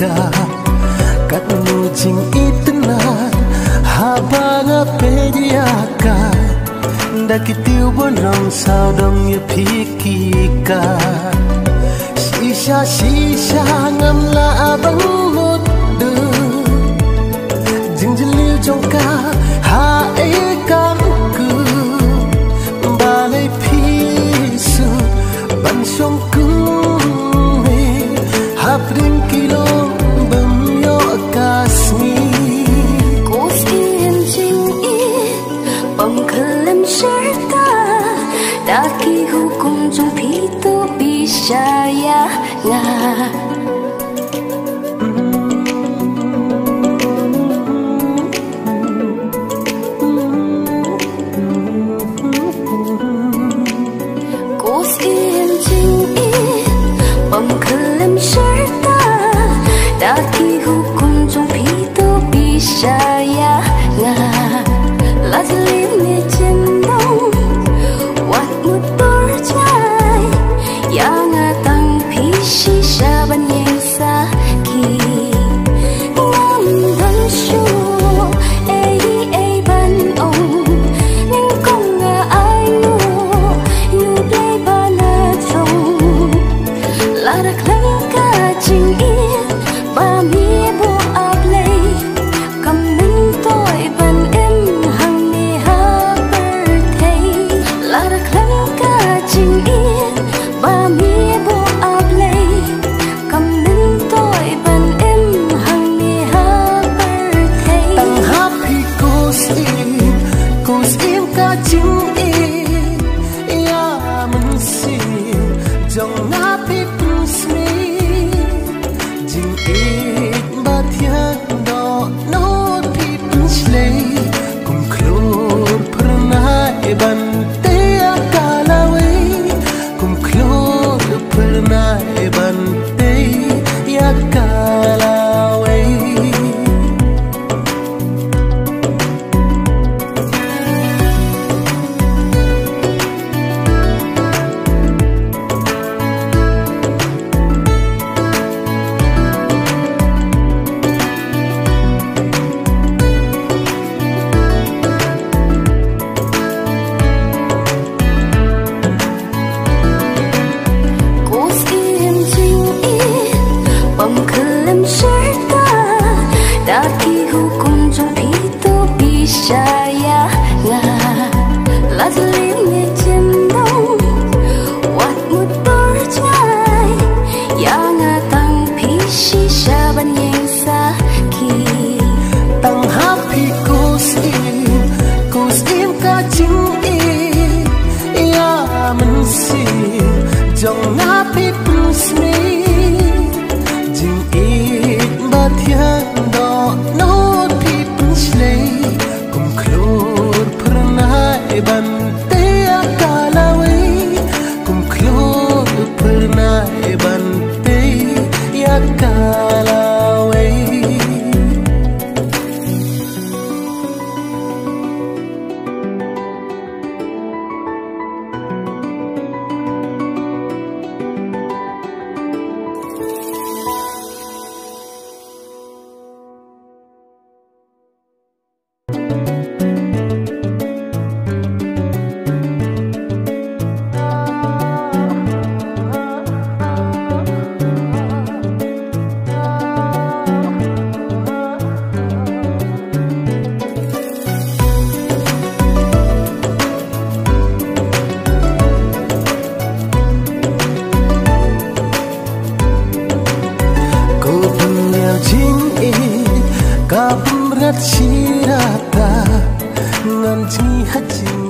ka katmu jing itna habanga pediaka dakitiu bonrong saudong ye phikika shisha ngam la abang mut du jingjiliu jongka ha e kam ku balai phisu ban song ku me hapring kilo bam yo kasmi cos in jing i bang khalam sharta daki hukum jong phito bisaya nga cos in jing i bang khalam sharta daki hukum jong phito bisaya nga lazli me chendong wat mutor chai yang atang pishi shaban yang saki ngam dan shu ei ban ong ning kong nga ai nu yu play bana chong lara klang ka ching in ba mi bo a play kam ning toy ban em hang ni ha birthday lara klang ka ching in ba mi bo a play kam ning toy ban em hang ni ha birthday tang happy cos in ka jing i ya man si jong na pi pusmi jing i ba thian do no pi pusle kum klor prana e ban te akalawe kum klor prana e ban te yakalawe cos in jing i bang khalam sharta daki hukum jong phito bisaya nga lazli me chendong wat mutor chai yang atang pishi shaban yang saki tang happy cos in ka jing i ya man si jong na pi pusmi jing i ba thian do no pi pusle kum klor prana e ban te akalawe kum klor prana e ban te yakalawe Kapum rat sirata ngan chi hajing